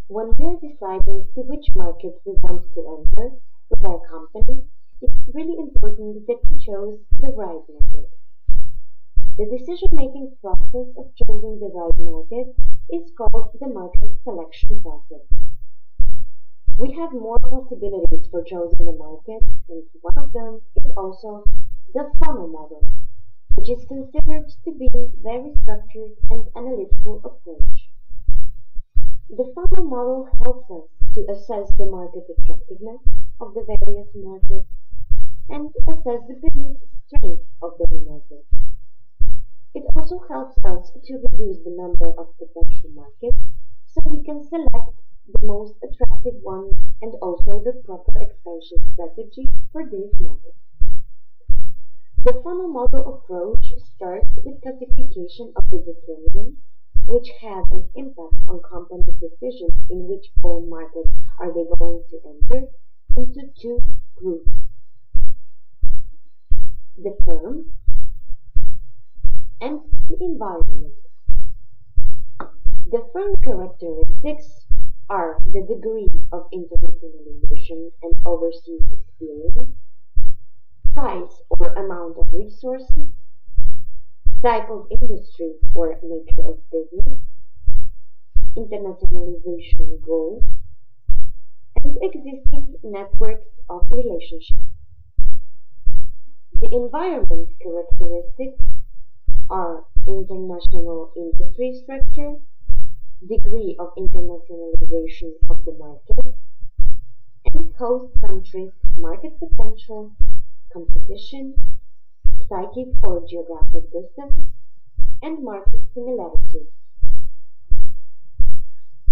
When we are deciding to which market we want to enter with our company, it's really important that we chose the right market. The decision-making process of choosing the right market is called the market selection process. We have more possibilities for choosing the market, and one of them is also the funnel model, which is considered to be a very structured and analytical approach. The funnel model helps us to assess the market attractiveness of the various markets and assess the business strength of those markets. It also helps us to reduce the number of potential markets so we can select the most attractive one and also the proper expansion strategy for this market. The funnel model approach starts with classification of the determinants which have an impact on companies' decisions in which foreign market are they going to enter into two groups: the firm and the environment. The firm characteristics are the degree of internationalization and overseas experience, size or amount of resources, type of industry or nature of business, internationalization goals, and existing networks of relationships. The environment characteristics are international industry structure, degree of internationalization of the market, and host countries' market potential, competition, psychic or geographic distance, and market similarities.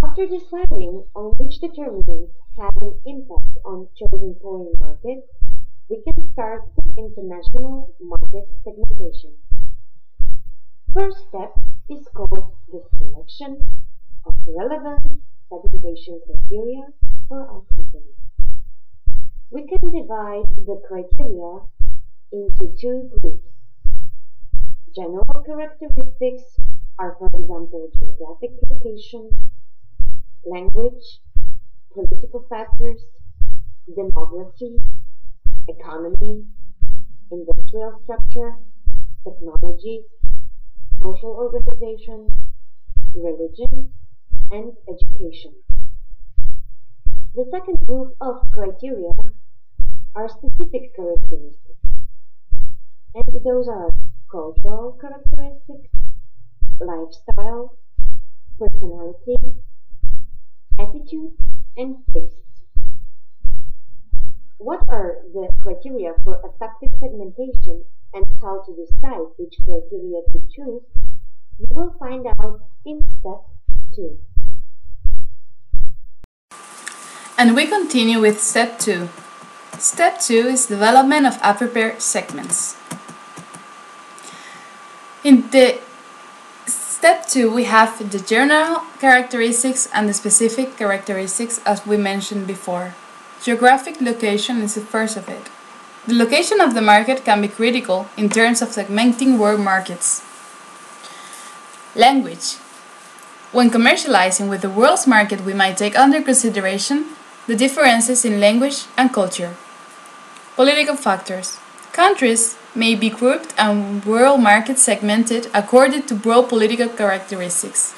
After deciding on which determinants have an impact on chosen foreign market, we can start with international market segmentation. First step is called the selection of relevant segmentation criteria for our company. We can divide the criteria into two groups. General characteristics are, for example, geographic location, language, political factors, demography, economy, industrial structure, technology, social organization, religion, and education. The second group of criteria are specific characteristics, and those are cultural characteristics, lifestyle, personality, attitude, and tastes. What are the criteria for effective segmentation and how to decide which criteria to choose? You will find out in step 2. And we continue with step 2. Step 2 is development of appropriate segments. In the step 2 we have the general characteristics and the specific characteristics as we mentioned before. Geographic location is the first of it. The location of the market can be critical in terms of segmenting world markets. Language. When commercializing with the world's market, we might take under consideration the differences in language and culture. Political factors. Countries may be grouped and world markets segmented according to broad political characteristics.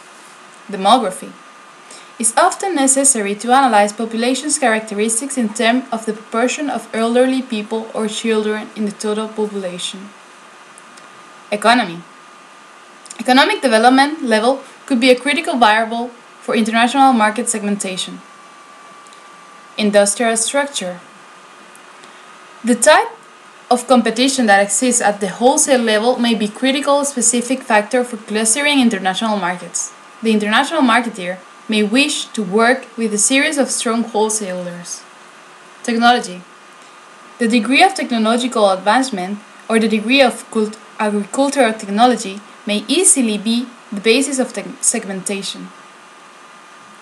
Demography. It's often necessary to analyze population's characteristics in terms of the proportion of elderly people or children in the total population. Economy. Economic development level could be a critical variable for international market segmentation. Industrial structure. The type of competition that exists at the wholesale level may be a critical specific factor for clustering international markets. The international marketeer may wish to work with a series of strong wholesalers. Technology. The degree of technological advancement or the degree of agricultural technology may easily be the basis of segmentation.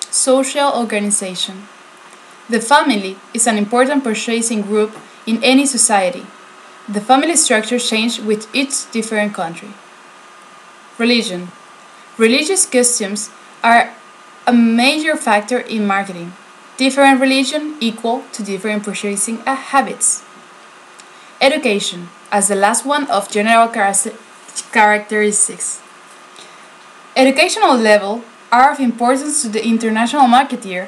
Social organization. The family is an important purchasing group in any society. The family structure changes with each different country. Religion. Religious customs are a major factor in marketing. Different religion equal to different purchasing habits. Education, as the last one of general characteristics. Educational level are of importance to the international marketeer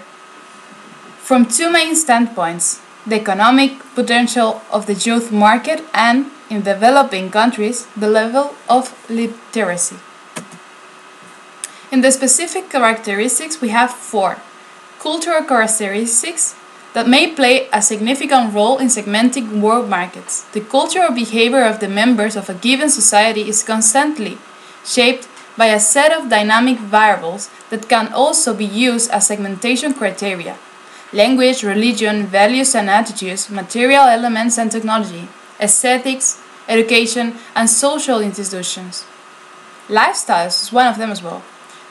from two main standpoints: the economic potential of the youth market and, in developing countries, the level of literacy. In the specific characteristics, we have four cultural characteristics that may play a significant role in segmenting world markets. The cultural behavior of the members of a given society is constantly shaped by a set of dynamic variables that can also be used as segmentation criteria: language, religion, values and attitudes, material elements and technology, aesthetics, education, and social institutions. Lifestyles is one of them as well.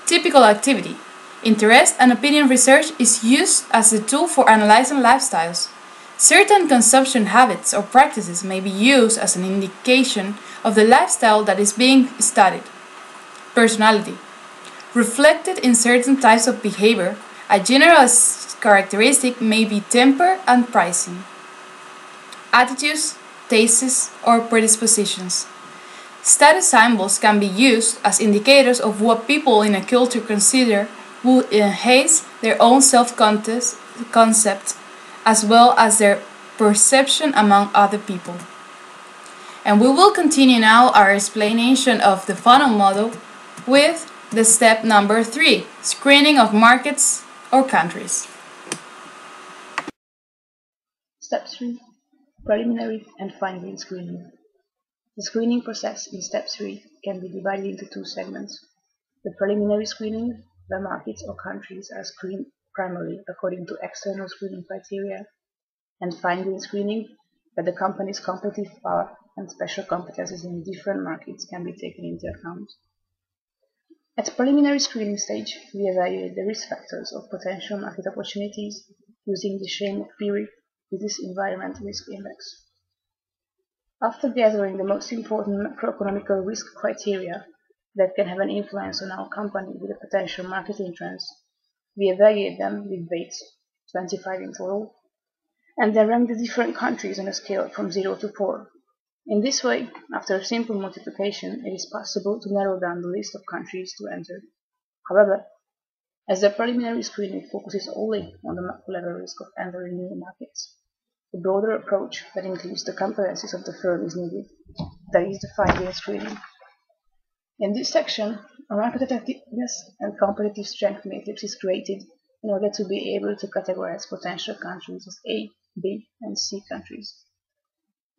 Typical activity. Interest and opinion research is used as a tool for analyzing lifestyles. Certain consumption habits or practices may be used as an indication of the lifestyle that is being studied. Personality. Reflected in certain types of behavior, a general characteristic may be temper and pricing. Attitudes, tastes, or predispositions. Status symbols can be used as indicators of what people in a culture consider would enhance their own self-concept as well as their perception among other people. And we will continue now our explanation of the funnel model with the step number 3, screening of markets or countries. Step 3. Preliminary and fine-grained screening. The screening process in Step 3 can be divided into two segments. The preliminary screening, where markets or countries are screened primarily according to external screening criteria, and fine-grained screening, where the company's competitive power and special competencies in different markets can be taken into account. At preliminary screening stage, we evaluate the risk factors of potential market opportunities using the Shame Theory Business Environment Risk Index. After gathering the most important macroeconomic risk criteria that can have an influence on our company with a potential market entrance, we evaluate them with weights, 25 in total, and then rank the different countries on a scale from 0 to 4. In this way, after a simple multiplication, it is possible to narrow down the list of countries to enter. However, as the preliminary screening focuses only on the macro-level risk of entering new markets, a broader approach that includes the competencies of the firm is needed, that is the fine-grained screening. In this section, a market attractiveness and competitive strength matrix is created in order to be able to categorize potential countries as A, B, and C countries.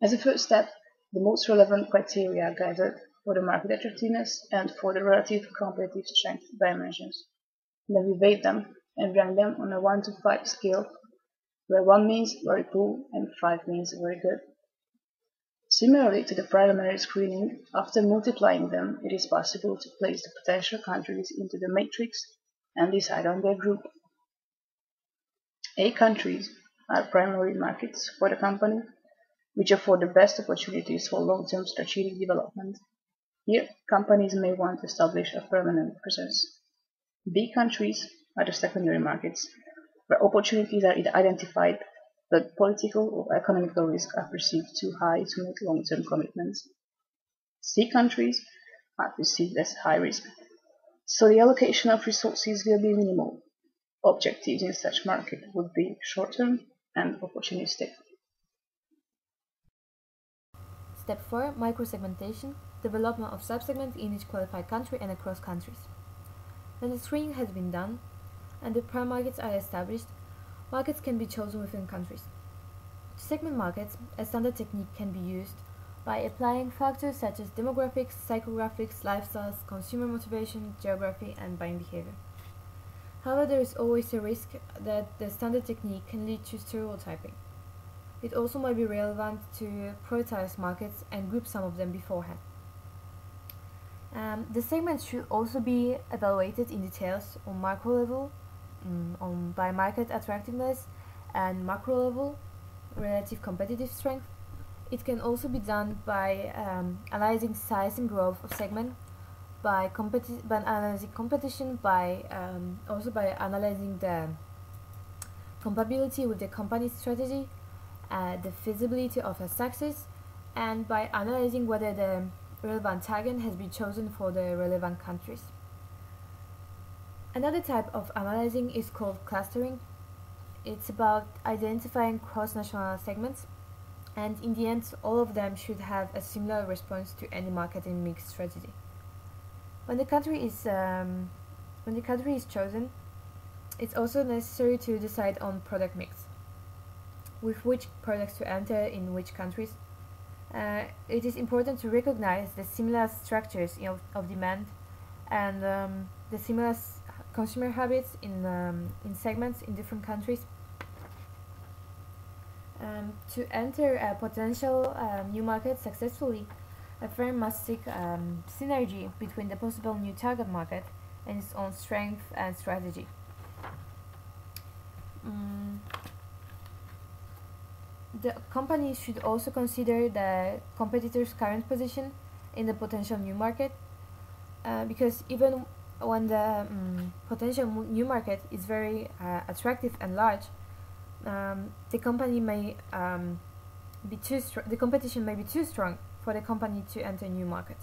As a first step, the most relevant criteria are gathered for the market attractiveness and for the relative competitive strength dimensions. Then we weight them and rank them on a 1 to 5 scale, where 1 means very poor and 5 means very good. Similarly to the preliminary screening, after multiplying them, it is possible to place the potential countries into the matrix and decide on their group. A countries are primary markets for the company, which afford the best opportunities for long-term strategic development. Here, companies may want to establish a permanent presence. B countries are the secondary markets, where opportunities are identified but political or economical risks are perceived too high to make long-term commitments. C countries are perceived as high risk, so the allocation of resources will be minimal. Objectives in such market would be short-term and opportunistic. Step 4. Microsegmentation, development of subsegments in each qualified country and across countries. When the screening has been done and the prime markets are established, markets can be chosen within countries. To segment markets, a standard technique can be used by applying factors such as demographics, psychographics, lifestyles, consumer motivation, geography, and buying behavior. However, there is always a risk that the standard technique can lead to stereotyping. It also might be relevant to prioritize markets and group some of them beforehand. The segments should also be evaluated in details on macro level, by market attractiveness, and macro level, relative competitive strength. It can also be done by analyzing size and growth of segment, by analyzing competition, also by analyzing the compatibility with the company's strategy, the feasibility of a success, and by analyzing whether the relevant target has been chosen for the relevant countries. Another type of analyzing is called clustering. It's about identifying cross-national segments, and in the end, all of them should have a similar response to any marketing mix strategy. When the country is chosen, it's also necessary to decide on product mix, with which products to enter in which countries. It is important to recognize the similar structures of demand and the similar consumer habits in segments in different countries. To enter a potential new market successfully, a firm must seek synergy between the possible new target market and its own strength and strategy. The company should also consider the competitor's current position in the potential new market, because even when the potential new market is very attractive and large, the competition may be too strong for the company to enter new market.